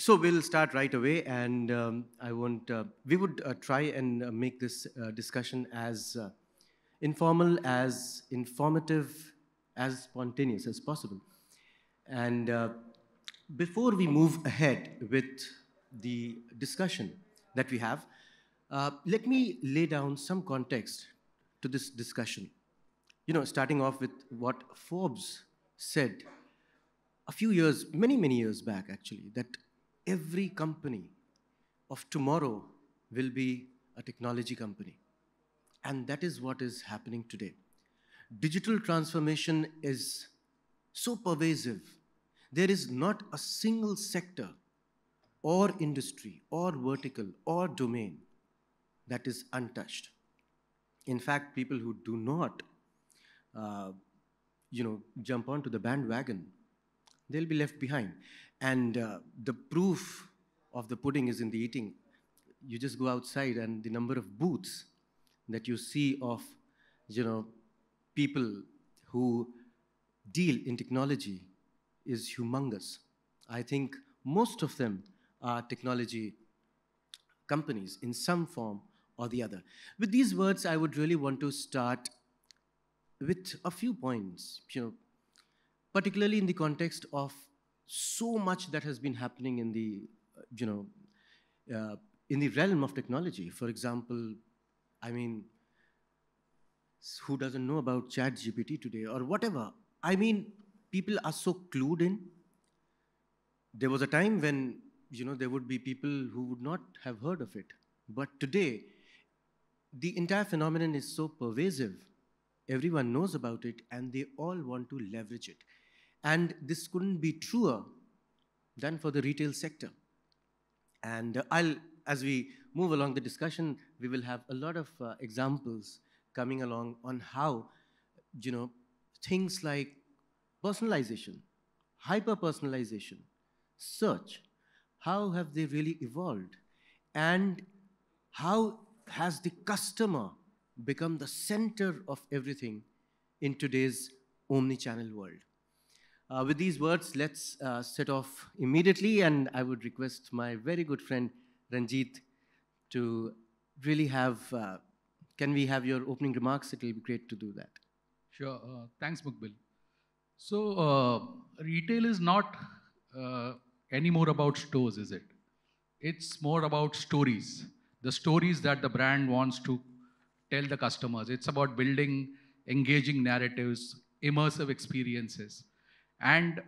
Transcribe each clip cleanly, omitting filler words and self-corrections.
So we'll start right away, and we would try and make this discussion as informal, as informative, as spontaneous as possible. And before we move ahead with the discussion that we have, let me lay down some context to this discussion. Starting off with what Forbes said a few years, many, many years back actually, that every company of tomorrow will be a technology company. And that is what is happening today. Digital transformation is so pervasive. There is not a single sector or industry or vertical or domain that is untouched. In fact, people who do not, jump onto the bandwagon, they'll be left behind. And the proof of the pudding is in the eating. You just go outside, and the number of booths that you see of, people who deal in technology is humongous. I think most of them are technology companies in some form or the other. With these words, I would really want to start with a few points, particularly in the context of so much that has been happening in the, in the realm of technology. For example, I mean, who doesn't know about ChatGPT today or whatever? I mean, people are so clued in. There was a time when, there would be people who would not have heard of it. But today, the entire phenomenon is so pervasive. Everyone knows about it, and they all want to leverage it. And this couldn't be truer than for the retail sector. And as we move along the discussion, we will have a lot of examples coming along on how, things like personalization, hyper-personalization, search, how have they really evolved? And how has the customer become the center of everything in today's omni-channel world? With these words, let's set off immediately, and I would request my very good friend Ranjit to really have, can we have your opening remarks? It will be great to do that. Sure. Thanks, Muqbil. So, retail is not anymore about stores, is it? It's more about stories. The stories that the brand wants to tell the customers. It's about building engaging narratives, immersive experiences. And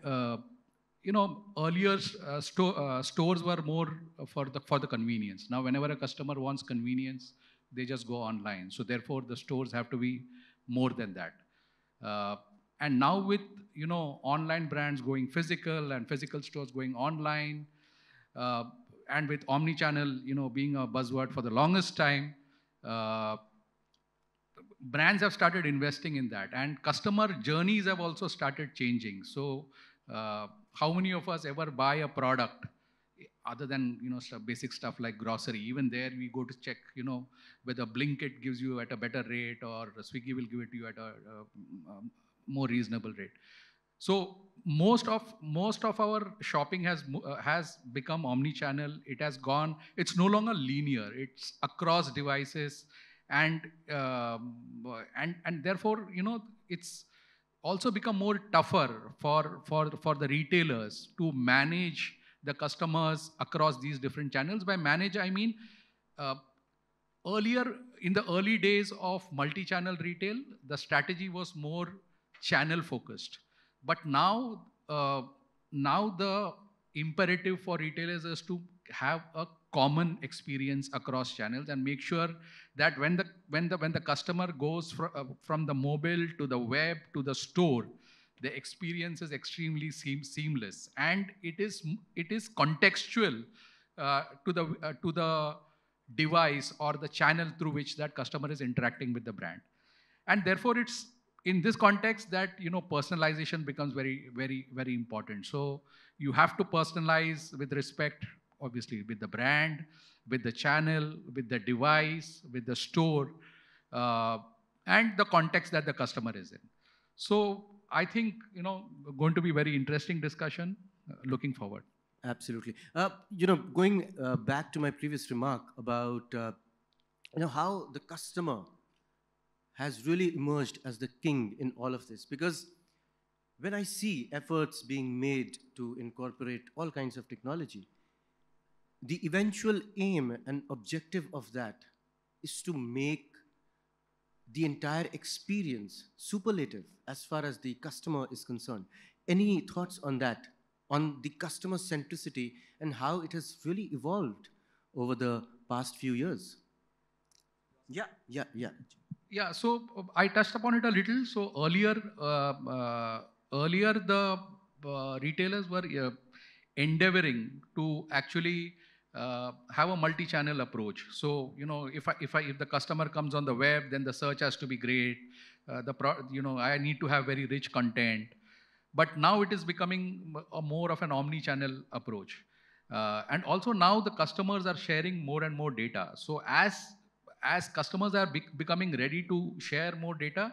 earlier stores were more for the convenience. Now, whenever a customer wants convenience, they just go online. So therefore, the stores have to be more than that. And now with online brands going physical and physical stores going online, and with omni-channel being a buzzword for the longest time, brands have started investing in that, and customer journeys have also started changing. So how many of us ever buy a product other than basic stuff like grocery? Even there we go to check whether Blinkit gives you at a better rate or Swiggy will give it to you at a more reasonable rate. So most of our shopping has become omni-channel. It has gone. It's no longer linear. It's across devices, and therefore it's also become more tougher for the retailers to manage the customers across these different channels. By manage, I mean earlier in the early days of multi-channel retail, the strategy was more channel focused. But now the imperative for retailers is to have a common experience across channels and make sure that when the customer goes from the mobile to the web to the store, the experience is extremely seamless, and it is contextual to the device or the channel through which that customer is interacting with the brand. And therefore it's in this context that personalization becomes very, very, very important. So you have to personalize with respect, obviously, with the brand, with the channel, with the device, with the store, and the context that the customer is in. So I think going to be very interesting discussion. Looking forward. Absolutely. Going back to my previous remark about how the customer has really emerged as the king in all of this, because when I see efforts being made to incorporate all kinds of technology, the eventual aim and objective of that is to make the entire experience superlative as far as the customer is concerned. Any thoughts on that, on the customer centricity and how it has really evolved over the past few years? Yeah, yeah, yeah. Yeah, so I touched upon it a little. So earlier the retailers were endeavoring to actually have a multi-channel approach. So if the customer comes on the web, then the search has to be great. I need to have very rich content. But now it is becoming a more of an omni-channel approach. And also now the customers are sharing more and more data. So as customers are becoming ready to share more data,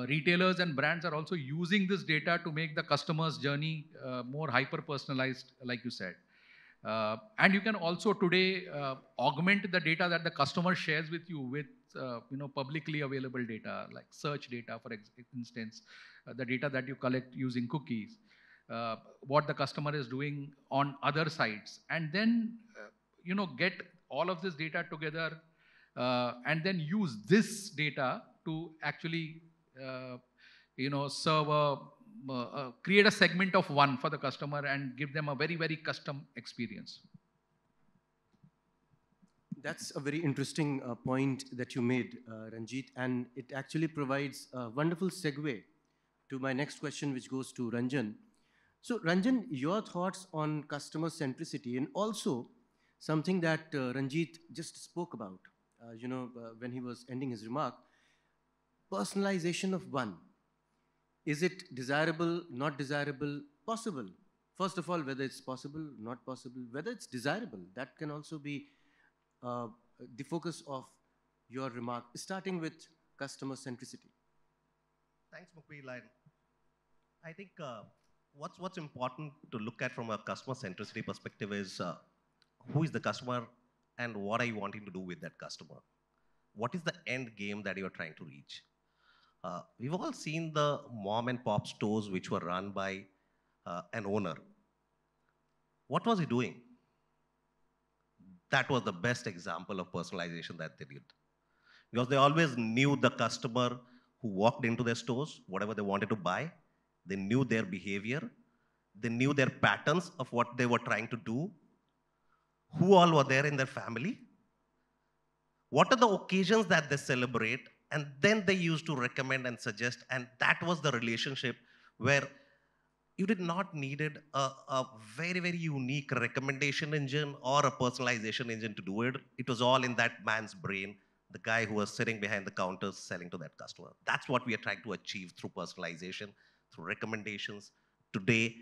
retailers and brands are also using this data to make the customer's journey more hyper personalized, like you said. And you can also today augment the data that the customer shares with you with publicly available data like search data, for instance, the data that you collect using cookies, what the customer is doing on other sites, and then get all of this data together, and then use this data to actually serve create a segment of one for the customer and give them a very, very custom experience. That's a very interesting point that you made, Ranjit, and it actually provides a wonderful segue to my next question, which goes to Ranjan. So, Ranjan, your thoughts on customer centricity and also something that Ranjit just spoke about, when he was ending his remark, personalization of one. Is it desirable, not desirable, possible? First of all, whether it's possible, not possible, whether it's desirable, that can also be the focus of your remark, starting with customer centricity. Thanks, Muqbil. I think what's important to look at from a customer centricity perspective is who is the customer and what are you wanting to do with that customer? What is the end game that you're trying to reach? We've all seen the mom and pop stores which were run by an owner. What was he doing? That was the best example of personalization that they did. Because they always knew the customer who walked into their stores, whatever they wanted to buy. They knew their behavior. They knew their patterns of what they were trying to do. Who all were there in their family. What are the occasions that they celebrate? And then they used to recommend and suggest. And that was the relationship where you did not needed a very, very unique recommendation engine or a personalization engine to do it. It was all in that man's brain, the guy who was sitting behind the counters selling to that customer. That's what we are trying to achieve through personalization, through recommendations today.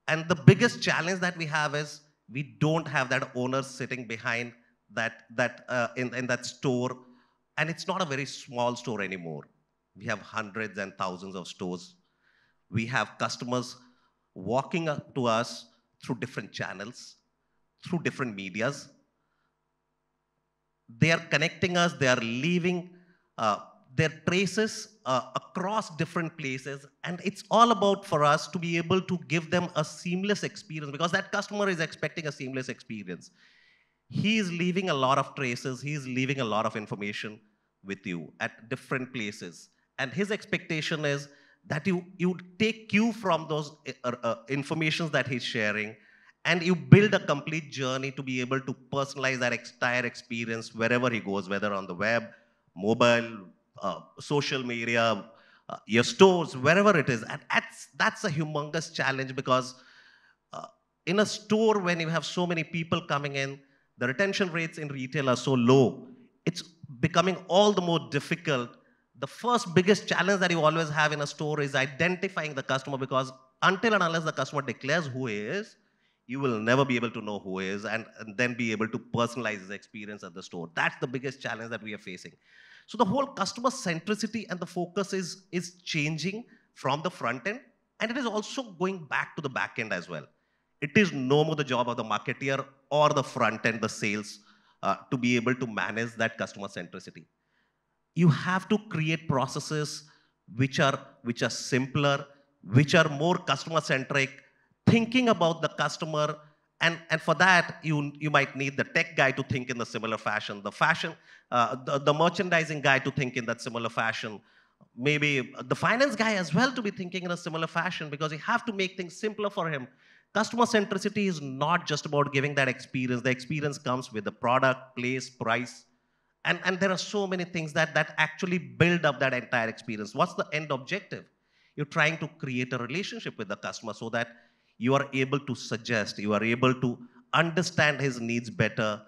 And the biggest challenge that we have is we don't have that owner sitting behind in that store. And it's not a very small store anymore. We have hundreds and thousands of stores. We have customers walking up to us through different channels, through different medias. They are connecting us, they are leaving their traces across different places. And it's all about for us to be able to give them a seamless experience because that customer is expecting a seamless experience. He is leaving a lot of traces, he is leaving a lot of information with you at different places. And his expectation is that you take cue from those informations that he's sharing and you build a complete journey to be able to personalize that entire experience wherever he goes, whether on the web, mobile, social media, your stores, wherever it is. And that's a humongous challenge because in a store when you have so many people coming in, the retention rates in retail are so low, it's becoming all the more difficult. The first biggest challenge that you always have in a store is identifying the customer because until and unless the customer declares who he is, you will never be able to know who he is and then be able to personalize his experience at the store. That's the biggest challenge that we are facing. So the whole customer centricity and the focus is changing from the front end and it is also going back to the back end as well. It is no more the job of the marketeer or the front end, the sales, to be able to manage that customer centricity. You have to create processes which are simpler, which are more customer centric, thinking about the customer. And for that, you might need the tech guy to think in the similar fashion, the merchandising guy to think in that similar fashion, maybe the finance guy as well to be thinking in a similar fashion, because you have to make things simpler for him. Customer centricity is not just about giving that experience. The experience comes with the product, place, price, and there are so many things that actually build up that entire experience. What's the end objective? You're trying to create a relationship with the customer so that you are able to suggest, you are able to understand his needs better,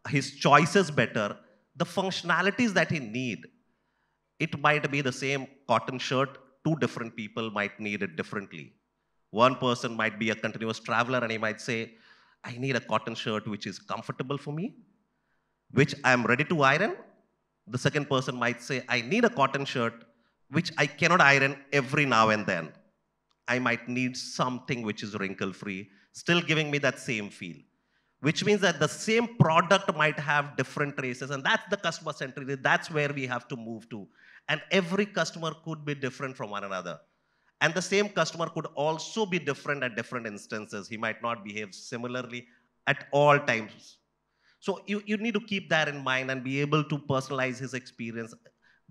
his choices better, the functionalities that he need. It might be the same cotton shirt, two different people might need it differently. One person might be a continuous traveler and he might say, I need a cotton shirt which is comfortable for me, which I'm ready to iron. The second person might say, I need a cotton shirt which I cannot iron every now and then. I might need something which is wrinkle free, still giving me that same feel. Which means that the same product might have different traces, and that's the customer centricity. That's where we have to move to. And every customer could be different from one another. And the same customer could also be different at different instances. He might not behave similarly at all times. So you need to keep that in mind and be able to personalize his experience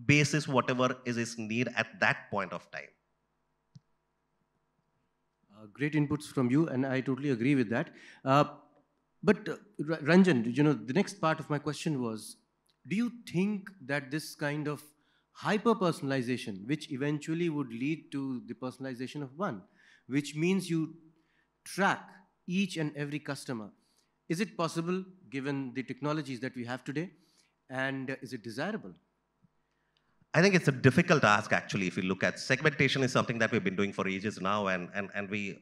basis whatever is his need at that point of time. Great inputs from you, and I totally agree with that. But Ranjan, the next part of my question was, do you think that this kind of hyper-personalization, which eventually would lead to the personalization of one, which means you track each and every customer, is it possible given the technologies that we have today, and is it desirable? I think it's a difficult task, actually. If you look at segmentation, is something that we've been doing for ages now, and we've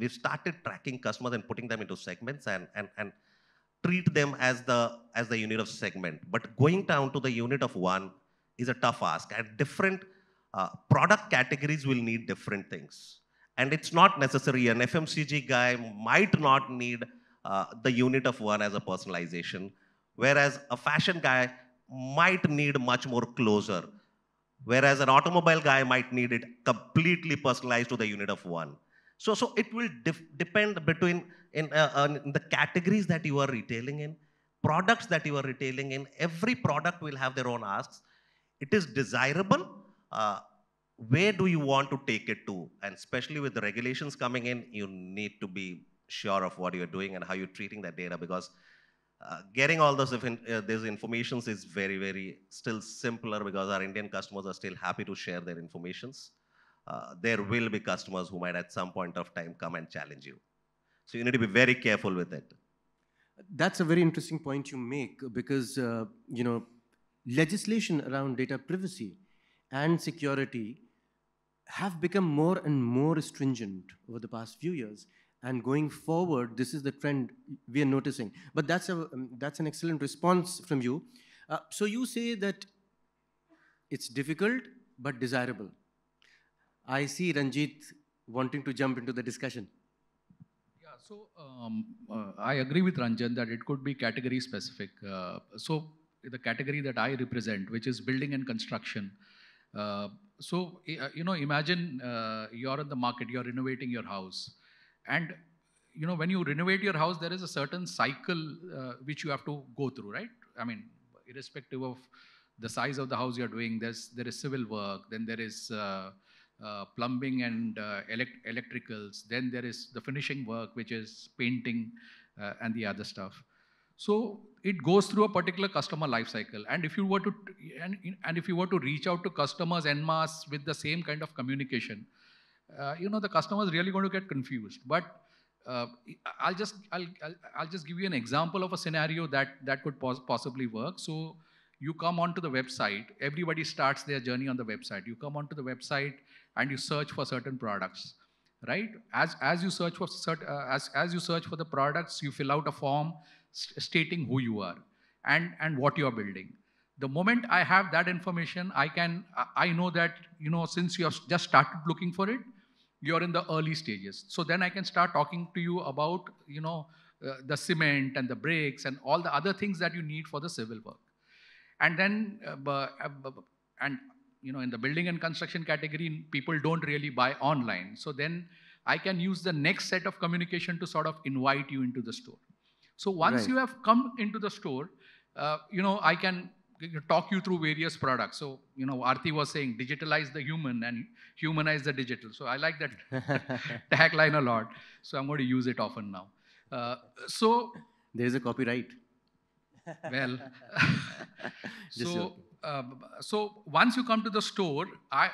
started tracking customers and putting them into segments and treat them as the unit of segment. But going down to the unit of one is a tough ask, and different product categories will need different things. And it's not necessary. An FMCG guy might not need the unit of one as a personalization, whereas a fashion guy might need much more closer. Whereas an automobile guy might need it completely personalized to the unit of one. So it will depend between in the categories that you are retailing in, products that you are retailing in. Every product will have their own asks. It is desirable. Where do you want to take it to? And especially with the regulations coming in, you need to be sure of what you're doing and how you're treating that data, because getting all these informations is very, very still simpler, because our Indian customers are still happy to share their informations. There will be customers who might at some point of time come and challenge you. So you need to be very careful with it. That's a very interesting point you make, because, legislation around data privacy and security have become more and more stringent over the past few years. And going forward, this is the trend we are noticing. But that's an excellent response from you. So you say that it's difficult but desirable. I see Ranjit wanting to jump into the discussion. Yeah, so I agree with Ranjan that it could be category specific. So the category that I represent, which is building and construction. Imagine you're in the market, you're renovating your house. And when you renovate your house, there is a certain cycle which you have to go through, right? I mean, irrespective of the size of the house you're doing, there is civil work, then there is plumbing and electricals, then there is the finishing work, which is painting and the other stuff. So it goes through a particular customer life cycle. And if you were to reach out to customers en masse with the same kind of communication, the customer is really going to get confused. But I'll just give you an example of a scenario that could possibly work. So you come onto the website. Everybody starts their journey on the website. You come onto the website and you search for certain products, right? As you search for the products, you fill out a form stating who you are and what you are building. The moment I have that information, I know that since you have just started looking for it, you're in the early stages. So then I can start talking to you about, the cement and the bricks and all the other things that you need for the civil work. And then, in the building and construction category, people don't really buy online. So then I can use the next set of communication to sort of invite you into the store. So once you have come into the store, I can talk you through various products. So, Aarti was saying, digitalize the human and humanize the digital. So I like that tagline a lot. So I'm going to use it often now. There's a copyright. Well, so once you come to the store, I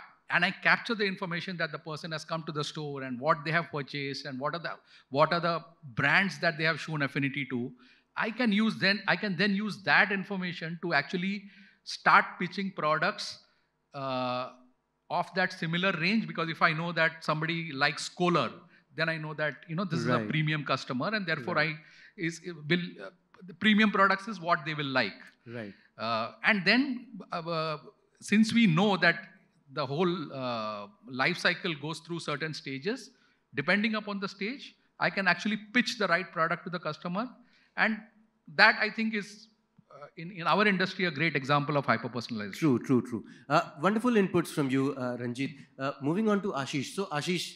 capture the information that the person has come to the store and what they have purchased and what are the brands that they have shown affinity to. I can then use that information to actually start pitching products of that similar range, because if I know that somebody likes Kohler, then I know that this is a premium customer, and therefore the premium products is what they will like. Right. And then since we know that the whole life cycle goes through certain stages, depending upon the stage, I can actually pitch the right product to the customer. And that, I think, is in our industry a great example of hyper-personalization. True. Wonderful inputs from you, Ranjit. Moving on to Ashish. So Ashish,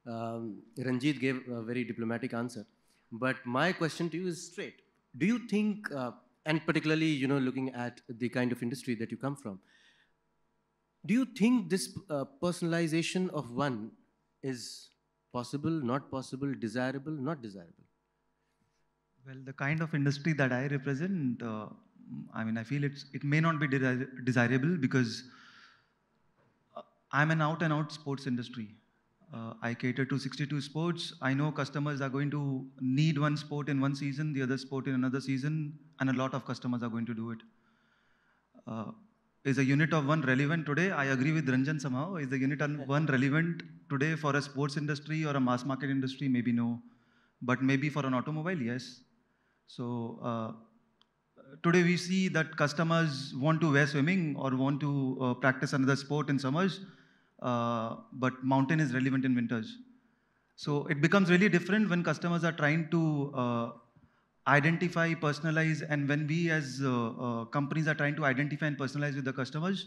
Ranjit gave a very diplomatic answer. But my question to you is straight. Do you think, and particularly, looking at the kind of industry that you come from, do you think this personalization of one is possible, not possible, desirable, not desirable? Well, the kind of industry that I represent, I feel it may not be desirable because I'm an out-and-out sports industry. I cater to 62 sports. I know customers are going to need one sport in one season, the other sport in another season, and a lot of customers are going to do it. Is a unit of one relevant today? I agree with Ranjan somehow. Is the unit of one relevant today for a sports industry or a mass market industry? Maybe no. But maybe for an automobile, yes. So today we see that customers want to wear swimming or want to practice another sport in summers, but mountain is relevant in winters. So it becomes really different when customers are trying to identify, personalize, and when we as companies are trying to identify and personalize with the customers,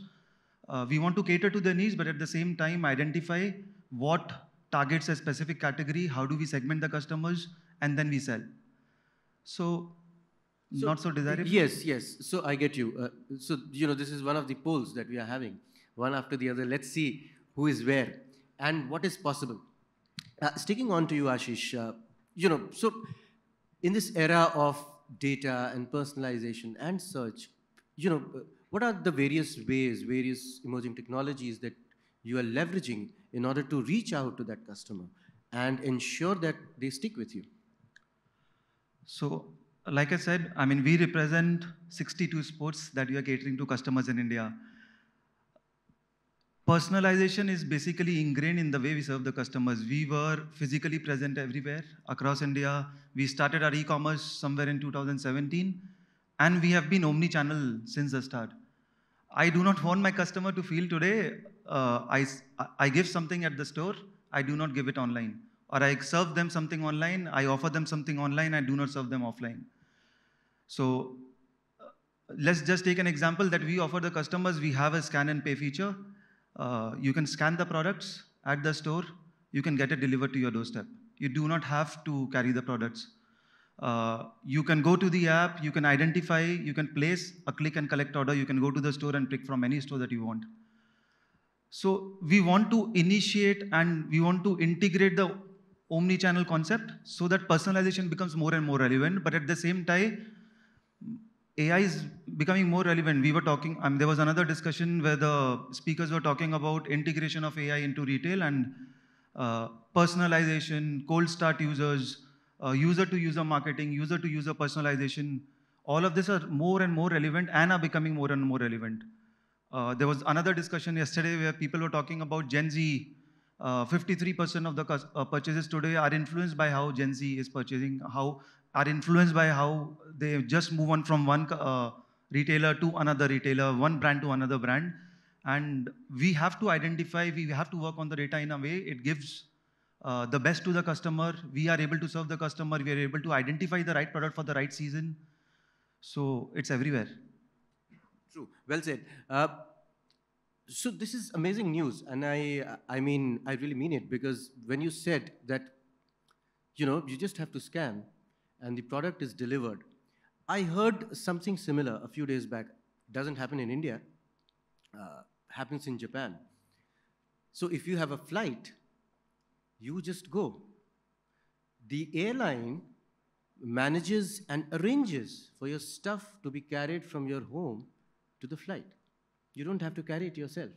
we want to cater to their needs, but at the same time identify what targets a specific category, how do we segment the customers, and then we sell. So not so desirable? Yes. So I get you. So, this is one of the polls that we are having, one after the other. Let's see who is where and what is possible. Sticking on to you, Ashish, so in this era of data and personalization and search, what are the various ways, various emerging technologies that you are leveraging in order to reach out to that customer and ensure that they stick with you? So, like I said, we represent 62 sports that we are catering to customers in India. Personalization is basically ingrained in the way we serve the customers. We were physically present everywhere across India. We started our e-commerce somewhere in 2017, and we have been omni-channel since the start. I do not want my customer to feel today, I give something at the store, I do not give it online. Or I serve them something online, I offer them something online, I do not serve them offline. So let's just take an example that we offer the customers. We have a scan and pay feature. You can scan the products at the store, you can get it delivered to your doorstep. You do not have to carry the products. You can go to the app, you can identify, you can place a click and collect order, you can go to the store and pick from any store that you want. So we want to initiate and we want to integrate the omni-channel concept so that personalization becomes more and more relevant, but at the same time, AI is becoming more relevant. We were talking, there was another discussion where the speakers were talking about integration of AI into retail and personalization, cold start users, user-to-user marketing, user-to-user personalization. All of this are more and more relevant and are becoming more and more relevant. There was another discussion yesterday where people were talking about Gen Z. 53% of the purchases today are influenced by how Gen Z is purchasing, are influenced by how they just move on from one retailer to another retailer, one brand to another brand. And we have to identify, we have to work on the data in a way it gives the best to the customer. We are able to serve the customer. We are able to identify the right product for the right season. So it's everywhere. True. Well said. So this is amazing news, and I mean, I really mean it, because when you said that, you just have to scan, and the product is delivered, I heard something similar a few days back. Doesn't happen in India. Happens in Japan. So if you have a flight, you just go. The airline manages and arranges for your stuff to be carried from your home to the flight. You don't have to carry it yourself.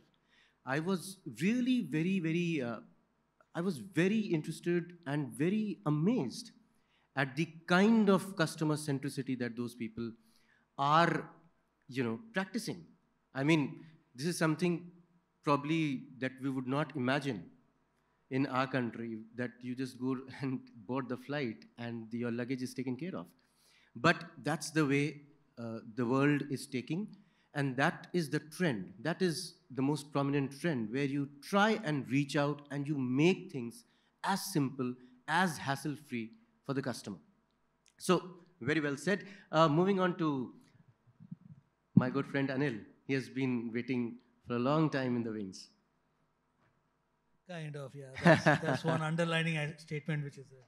I was really I was very interested and very amazed at the kind of customer centricity that those people are, practicing. I mean, this is something probably that we would not imagine in our country, that you just go and board the flight and your luggage is taken care of. But that's the way the world is taking, and that is the trend. That is the most prominent trend, where you try and reach out and you make things as simple, as hassle-free for the customer. So, very well said. Moving on to my good friend Anil. He has been waiting for a long time in the wings. Kind of, yeah. That's one underlining statement which is there.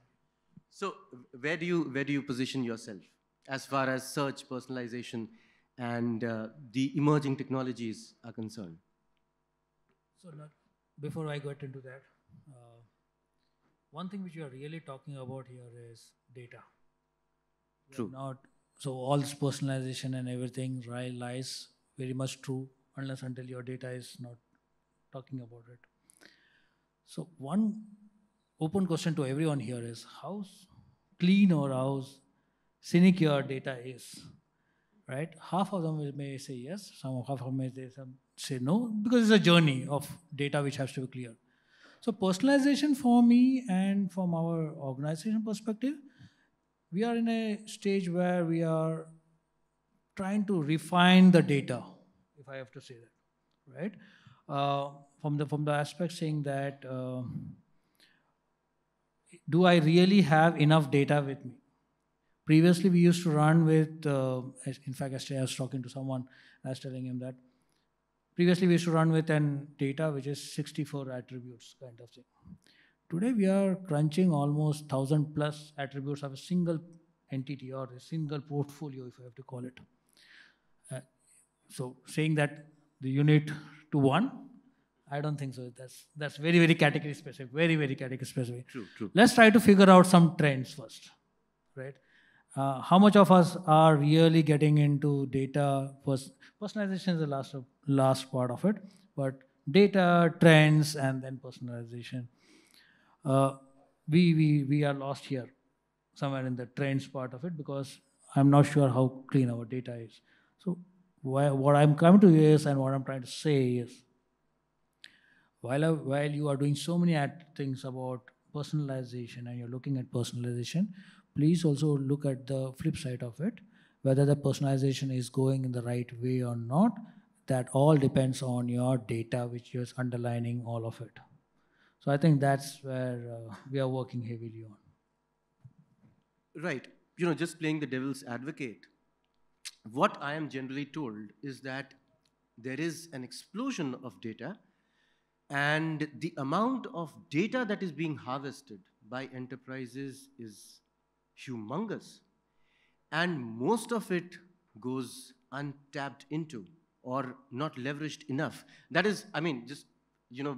So, where do you position yourself as far as search, personalization, and the emerging technologies are concerned? So, before I get into that, one thing which you are really talking about here is data. True. So all this personalization and everything lies very much true unless until your data is not talking about it. So one open question to everyone here is how clean or how cynic your data is, right? Half of them may say yes, half of them may say no, because it's a journey of data which has to be clear. So personalization for me and from our organization perspective, we are in a stage where we are trying to refine the data, if I have to say that, right? From the aspect saying that, do I really have enough data with me? Previously, we used to run with, in fact, yesterday I was talking to someone, I was telling him that previously we used to run with data which is 64 attributes kind of thing. Today we are crunching almost 1,000 plus attributes of a single entity or a single portfolio, if I have to call it. So saying that the unit to one, I don't think so. That's very, very category specific, very, very category specific. True. Let's try to figure out some trends first, right? How much of us are really getting into data? Personalization is the last part of it, but data, trends, and then personalization. We are lost here, somewhere in the trends part of it, because I'm not sure how clean our data is. So what I'm coming to is, and what I'm trying to say is, while you are doing so many things about personalization and you're looking at personalization, please also look at the flip side of it, whether the personalization is going in the right way or not. That all depends on your data, which is underlining all of it. So I think that's where we are working heavily on. Right. Just playing the devil's advocate, what I am generally told is that there is an explosion of data, and the amount of data that is being harvested by enterprises is humongous. And most of it goes untapped into or not leveraged enough. That is, just,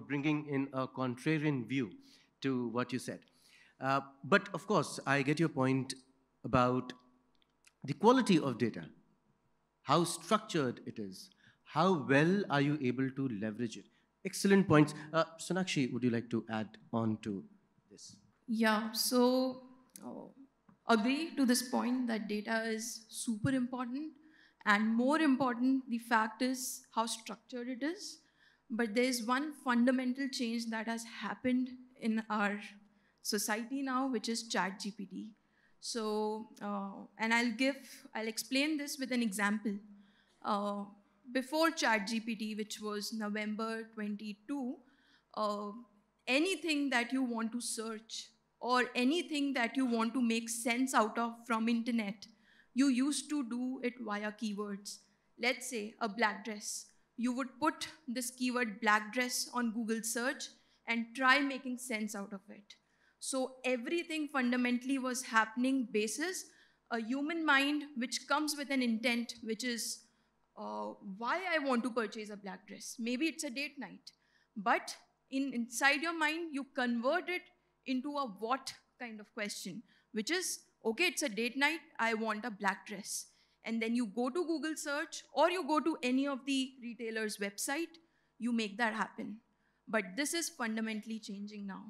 bringing in a contrarian view to what you said. But of course, I get your point about the quality of data, how structured it is, how well are you able to leverage it. Excellent points. Sonakshi, would you like to add on to this? Yeah, so agree to this point that data is super important, and more important, the fact is how structured it is. But there's one fundamental change that has happened in our society now, which is ChatGPT. So, and I'll explain this with an example. before ChatGPT, which was November 22, anything that you want to search or anything that you want to make sense out of from internet, you used to do it via keywords. Let's say a black dress. You would put this keyword black dress on Google search and try making sense out of it. So everything fundamentally was happening basis a human mind which comes with an intent, which is why I want to purchase a black dress. Maybe it's a date night, but inside your mind, you convert it into a what kind of question, which is, okay, it's a date night, I want a black dress. And then you go to Google search or you go to any of the retailer's website, you make that happen. But this is fundamentally changing now.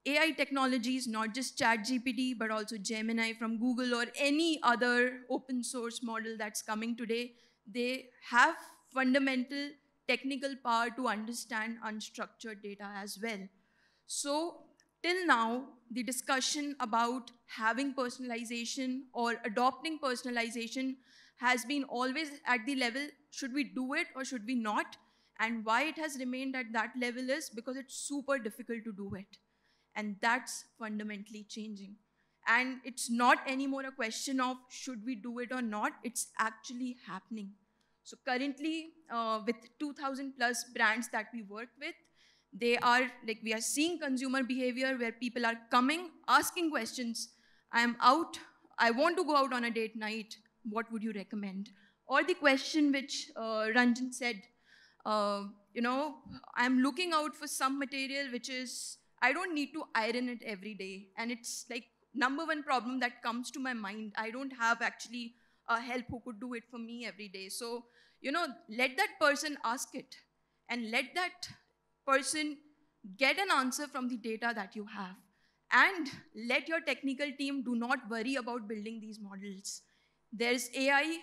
AI technologies, not just ChatGPT, but also Gemini from Google or any other open source model that's coming today, they have fundamental technical power to understand unstructured data as well. So till now, the discussion about having personalization or adopting personalization has been always at the level, should we do it or should we not? And why it has remained at that level is because it's super difficult to do it. And that's fundamentally changing. And it's not anymore a question of should we do it or not, it's actually happening. So currently, with 2,000 plus brands that we work with, they are, like, we are seeing consumer behavior where people are coming, asking questions. I am out, I want to go out on a date night, what would you recommend? Or the question which Ranjan said, I'm looking out for some material which is, I don't need to iron it every day. And it's like number one problem that comes to my mind. I don't have actually a help who could do it for me every day. So, let that person ask it and let that person get an answer from the data that you have. And let your technical team do not worry about building these models. There's AI,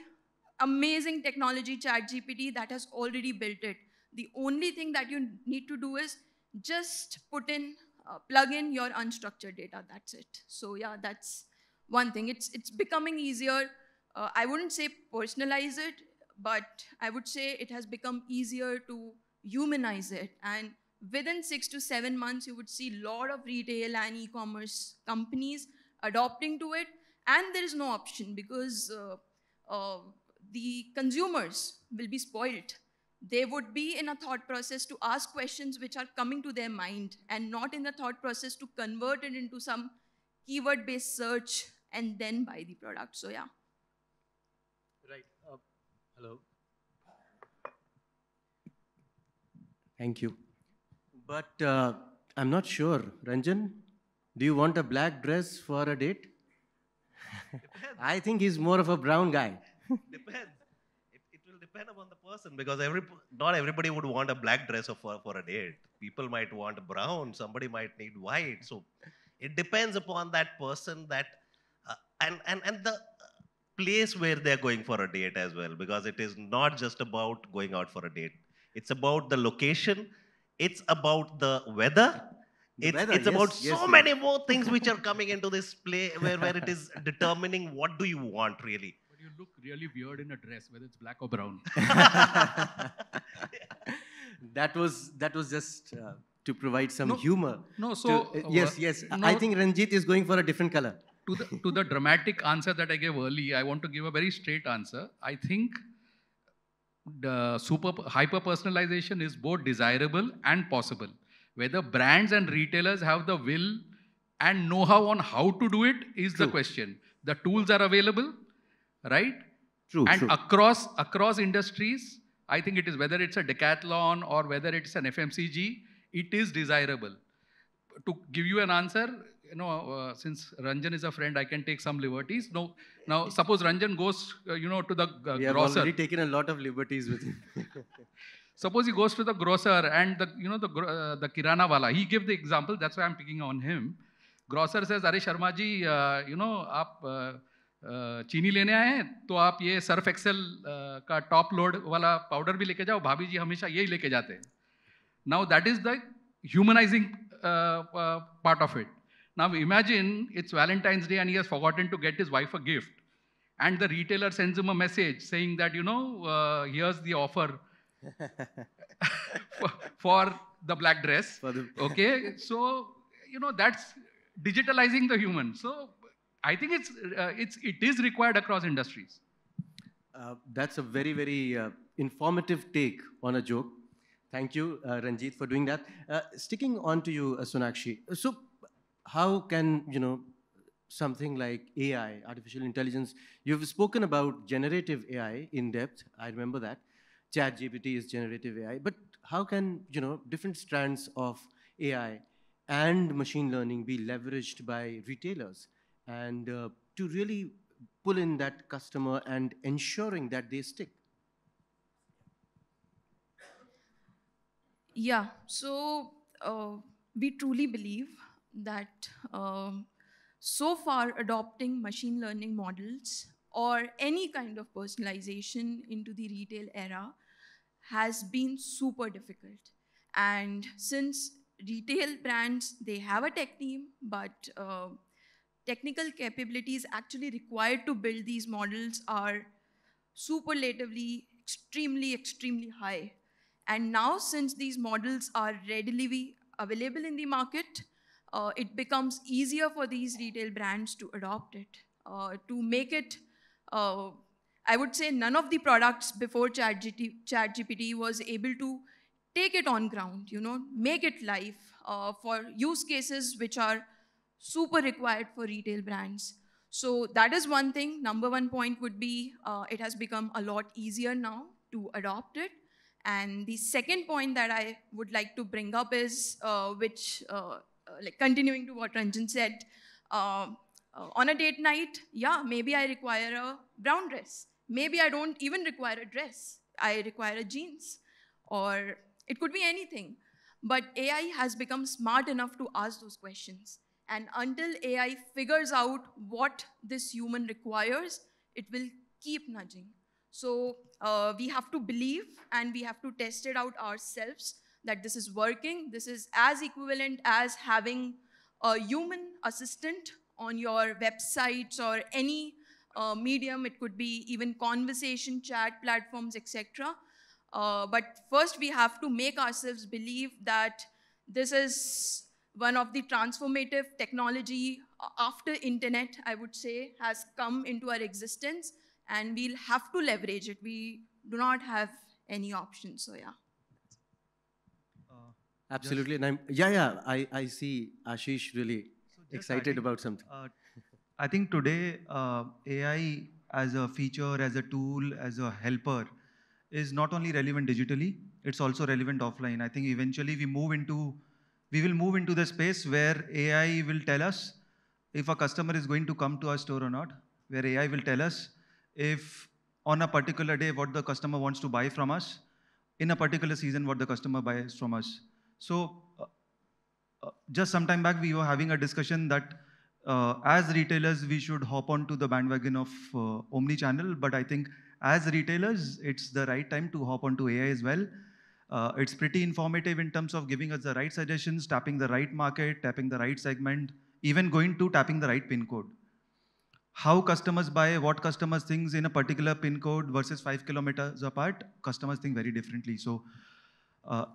amazing technology, ChatGPT, that has already built it. The only thing that you need to do is just plug in your unstructured data, that's it. So yeah, that's one thing. It's becoming easier. I wouldn't say personalize it, but I would say it has become easier to humanize it. And within 6 to 7 months, you would see a lot of retail and e-commerce companies adopting to it. And there is no option because the consumers will be spoiled. They would be in a thought process to ask questions which are coming to their mind and not in the thought process to convert it into some keyword-based search and then buy the product. So yeah. Right. Hello. Thank you. But I'm not sure. Ranjan, do you want a black dress for a date? I think he's more of a brown guy. Depends. It will depend upon the person because not everybody would want a black dress for a date. People might want brown, somebody might need white. So it depends upon that person and the place where they're going for a date as well, because it is not just about going out for a date. It's about the location. It's about the weather. It's about so many more things which are coming into this play where it is determining what do you want really. But you look really weird in a dress, whether it's black or brown. That was just to provide some humor. No, so yes. No, I think Ranjit is going for a different color. To the dramatic answer that I gave early, I want to give a very straight answer. I think the hyper personalization is both desirable and possible. Whether brands and retailers have the will and know-how on how to do it is the question. The tools are available, right? True. Across industries, I think it is whether it's a Decathlon or whether it's an FMCG, it is desirable. To give you an answer, since Ranjan is a friend, I can take some liberties. Now suppose Ranjan goes, to the grocer. We have already taken a lot of liberties with him. Suppose he goes to the grocer and the kirana wala. He gave the example. That's why I'm picking on him. Grocer says, "Arey Sharma ji, आप चीनी लेने आए हैं, तो आप ये Surf Excel का top load वाला पाउडर भी लेके जाओ. भाभी जी हमेशा यही लेके जाते हैं." Now that is the humanizing part of it. Now imagine it's Valentine's Day and he has forgotten to get his wife a gift. and the retailer sends him a message saying that, here's the offer for the black dress. Okay, so that's digitalizing the human. So I think it is required across industries. That's a very, very informative take on a joke. Thank you, Ranjit, for doing that. Sticking on to you, Sonakshi. So, how can something like AI, artificial intelligence? You've spoken about generative AI in depth. I remember that. ChatGPT is generative AI, but how can different strands of AI and machine learning be leveraged by retailers and to really pull in that customer and ensuring that they stick? Yeah, so we truly believe that so far adopting machine learning models or any kind of personalization into the retail era has been super difficult. And since retail brands, they have a tech team, but technical capabilities actually required to build these models are superlatively extremely high. And now, since these models are readily available in the market, it becomes easier for these retail brands to adopt it, to make it. I would say none of the products before ChatGPT was able to take it on ground, make it live for use cases which are super required for retail brands. So that is one thing. Number one point would be it has become a lot easier now to adopt it. And the second point that I would like to bring up is, like continuing to what Ranjan said, on a date night, yeah, maybe I require a brown dress. Maybe I don't even require a dress. I require a jeans, or it could be anything. But AI has become smart enough to ask those questions. And until AI figures out what this human requires, it will keep nudging. So we have to believe and we have to test it out ourselves that this is working. This is as equivalent as having a human assistant on your websites or any medium. It could be even conversation, chat platforms, etc. But first we have to make ourselves believe that this is one of the transformative technology after internet, I would say, has come into our existence, and we'll have to leverage it. We do not have any option. So yeah. Absolutely. And I see Ashish really excited about something. I think today AI as a feature, as a tool, as a helper is not only relevant digitally, it's also relevant offline. I think eventually we will move into the space where AI will tell us if a customer is going to come to our store or not, where AI will tell us if on a particular day what the customer wants to buy from us, in a particular season what the customer buys from us. So just some time back we were having a discussion that as retailers we should hop onto the bandwagon of omni-channel, but I think as retailers it's the right time to hop onto AI as well. It's pretty informative in terms of giving us the right suggestions, tapping the right market, tapping the right segment, even going to tapping the right pin code. How customers buy, what customers think in a particular pin code versus 5 kilometers apart, customers think very differently. So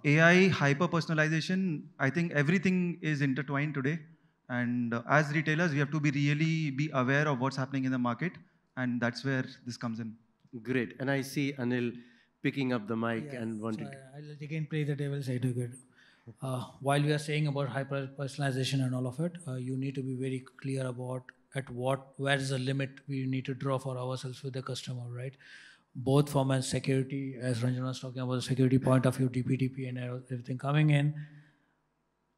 AI, hyper-personalization, I think everything is intertwined today. And as retailers, we have to really be aware of what's happening in the market. And that's where this comes in. Great. And I see Anil picking up the mic and wanting to... I'll again play the devil's advocate. While we are saying about hyper-personalization and all of it, you need to be very clear about where is the limit we need to draw for ourselves with the customer, right? Both from a security, as Ranjan was talking about the security point of view, DPDP and everything coming in.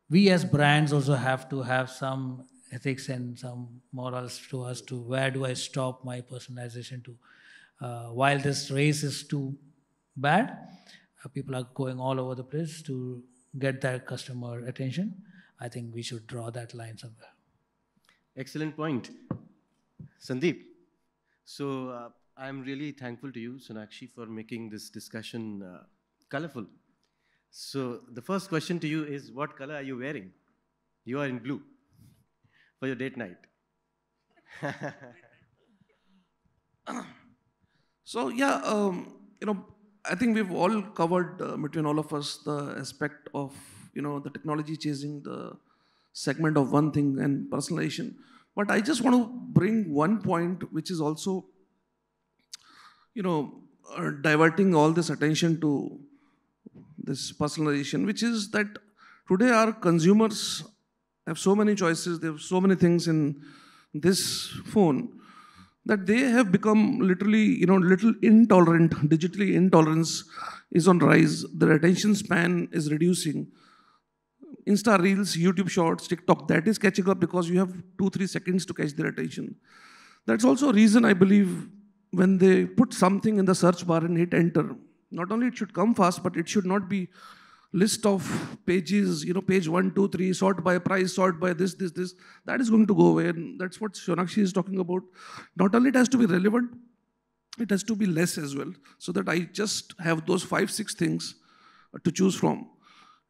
We as brands also have to have some ethics and some morals to us to where do I stop my personalization to. While this race is too bad, people are going all over the place to get that customer attention. I think we should draw that line somewhere. Excellent point. Sandeep, so I'm really thankful to you, Sonakshi, for making this discussion colorful. So the first question to you is, what color are you wearing? You are in blue for your date night. So yeah, I think we've all covered between all of us the aspect of the technology chasing the segment of one thing and personalization. But I just want to bring one point which is also diverting all this attention to this personalization, which is that today our consumers have so many choices, they have so many things in this phone that they have become literally, little intolerant. Digitally intolerance is on rise. Their attention span is reducing. Insta Reels, YouTube Shorts, TikTok, that is catching up because you have 2-3 seconds to catch their attention. That's also a reason I believe when they put something in the search bar and hit enter, not only it should come fast, but it should not be list of pages, page 1, 2, 3, sort by price, sort by this. That is going to go away. And that's what Sonakshi is talking about. Not only it has to be relevant, it has to be less as well. So that I just have those 5-6 things to choose from.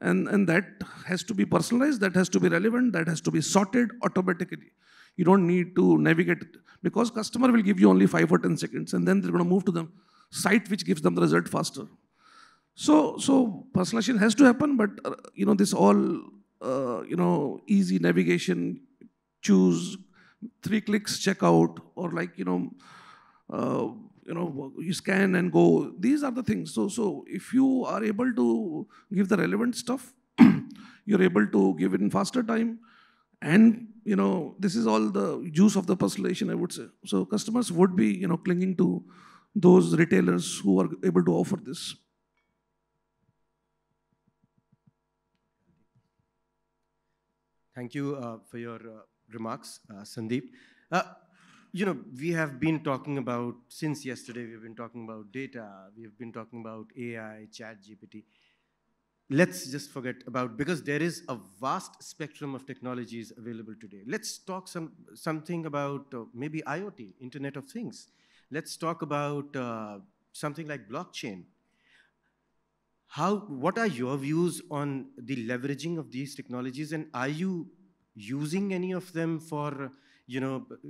And that has to be personalized, that has to be relevant, that has to be sorted automatically. You don't need to navigate it because customer will give you only 5 or 10 seconds and then they're going to move to the site which gives them the result faster. So personalization has to happen, but this all easy navigation, choose 3 clicks, check out, or you scan and go. These are the things. So if you are able to give the relevant stuff, you're able to give it in faster time, and this is all the juice of the personalization, I would say. So customers would be clinging to those retailers who are able to offer this. Thank you for your remarks, Sandeep. We have been talking about, since yesterday, we've been talking about data, we've been talking about AI, chat GPT. Let's just forget about, because there is a vast spectrum of technologies available today. Let's talk something about maybe IoT, Internet of Things. Let's talk about something like blockchain. What are your views on the leveraging of these technologies, and are you using any of them for,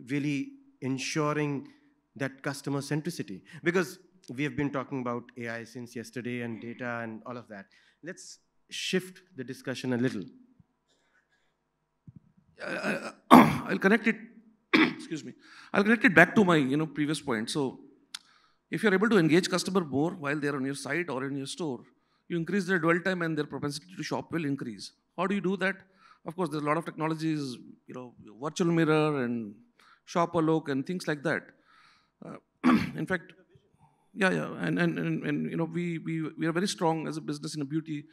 really ensuring that customer centricity? Because we have been talking about AI since yesterday and data and all of that. Let's shift the discussion a little. I'll connect it, excuse me. I'll connect it back to my, previous point. So if you're able to engage customer more while they're on your site or in your store, you increase their dwell time and their propensity to shop will increase. How do you do that? Of course, there's a lot of technologies, virtual mirror and shop a look and things like that. In fact, and we are very strong as a business in a beauty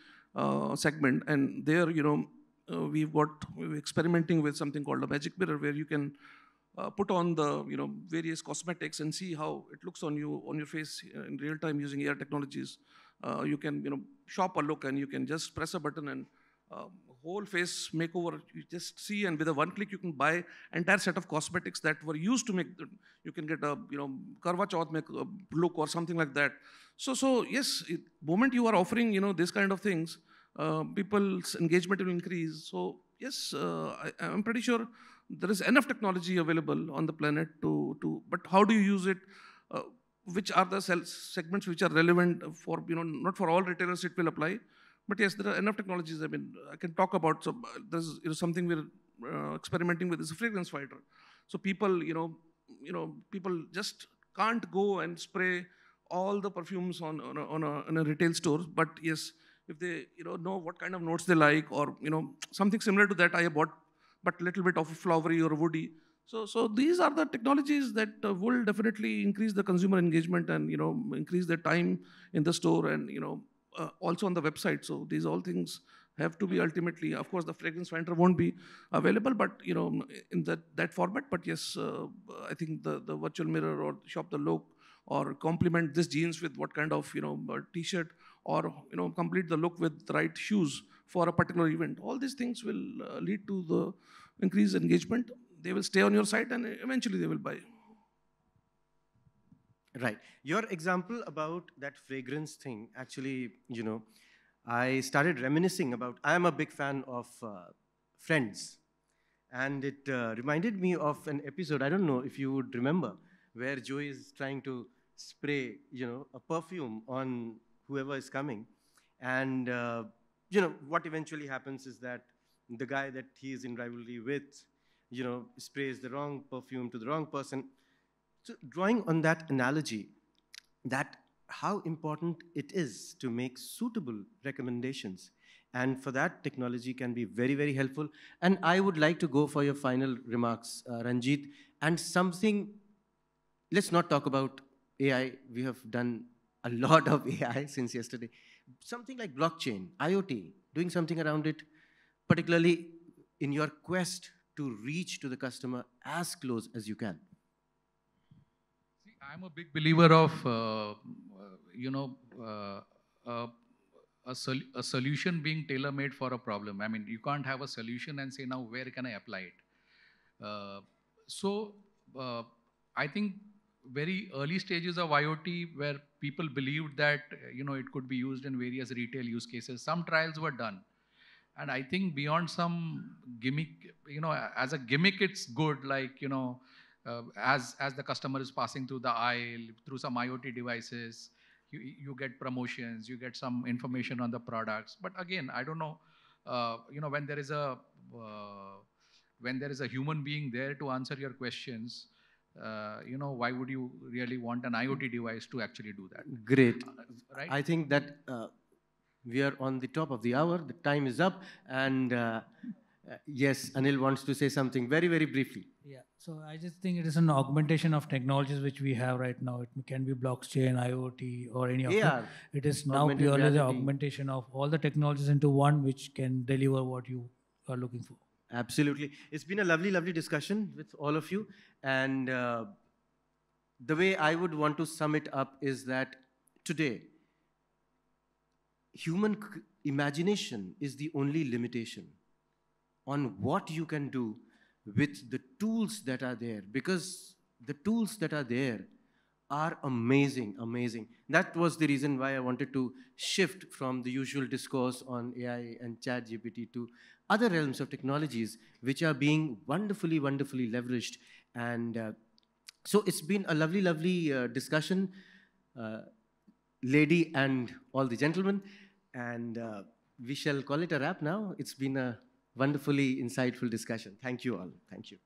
segment, and there, we're experimenting with something called a magic mirror, where you can put on the various cosmetics and see how it looks on your face in real time using AR technologies. You can shop a look and you can just press a button and whole face makeover you just see, and with a one click you can buy entire set of cosmetics that were used to make you can get a Karwa Chauth make a look or something like that. So yes, moment you are offering this kind of things, people's engagement will increase. So yes, I'm pretty sure there is enough technology available on the planet but how do you use it? Which are the segments which are relevant for, not for all retailers it will apply, but yes, there are enough technologies. I mean, I can talk about. So there's something we're experimenting with is a fragrance fighter. So people, people just can't go and spray all the perfumes on a retail store. But yes, if they know what kind of notes they like, or something similar to that, I bought, but a little bit of a flowery or woody. So these are the technologies that will definitely increase the consumer engagement and increase the time in the store and also on the website. So these all things have to be ultimately, of course, the fragrance finder won't be available, but in that format. But yes, I think the virtual mirror or shop the look or complement this jeans with what kind of t-shirt, or complete the look with the right shoes for a particular event. All these things will lead to the increased engagement. They will stay on your site and eventually they will buy. Right. Your example about that fragrance thing, actually, I started reminiscing about, I am a big fan of Friends. And it reminded me of an episode, I don't know if you would remember, where Joey is trying to spray, a perfume on whoever is coming. And, what eventually happens is that the guy that he is in rivalry with, sprays the wrong perfume to the wrong person. So drawing on that analogy, that how important it is to make suitable recommendations. And for that, technology can be very, very helpful. And I would like to go for your final remarks, Ranjit. And something, let's not talk about AI. We have done a lot of AI since yesterday. Something like blockchain, IoT, doing something around it, particularly in your quest to reach to the customer as close as you can. See, I'm a big believer of, a solution being tailor-made for a problem. I mean, you can't have a solution and say, now where can I apply it? I think very early stages of IoT where people believed that, it could be used in various retail use cases. Some trials were done. And I think beyond some gimmick, as a gimmick, it's good. Like, as the customer is passing through the aisle, through some IoT devices, you get promotions, you get some information on the products. But again, I don't know, when there is a human being there to answer your questions, why would you really want an IoT device to actually do that? Great. Right? I think that we are on the top of the hour. The time is up. And yes, Anil wants to say something very, very briefly. Yeah, so I just think it is an augmentation of technologies which we have right now. It can be blockchain, IoT, or any of them. It is now purely the augmentation of all the technologies into one which can deliver what you are looking for. Absolutely. It's been a lovely, lovely discussion with all of you. And the way I would want to sum it up is that today, human imagination is the only limitation on what you can do with the tools that are there, because the tools that are there are amazing, amazing. That was the reason why I wanted to shift from the usual discourse on AI and ChatGPT to other realms of technologies which are being wonderfully, wonderfully leveraged. And so it's been a lovely, lovely discussion, lady and all the gentlemen. And we shall call it a wrap now. It's been a wonderfully insightful discussion. Thank you all. Thank you.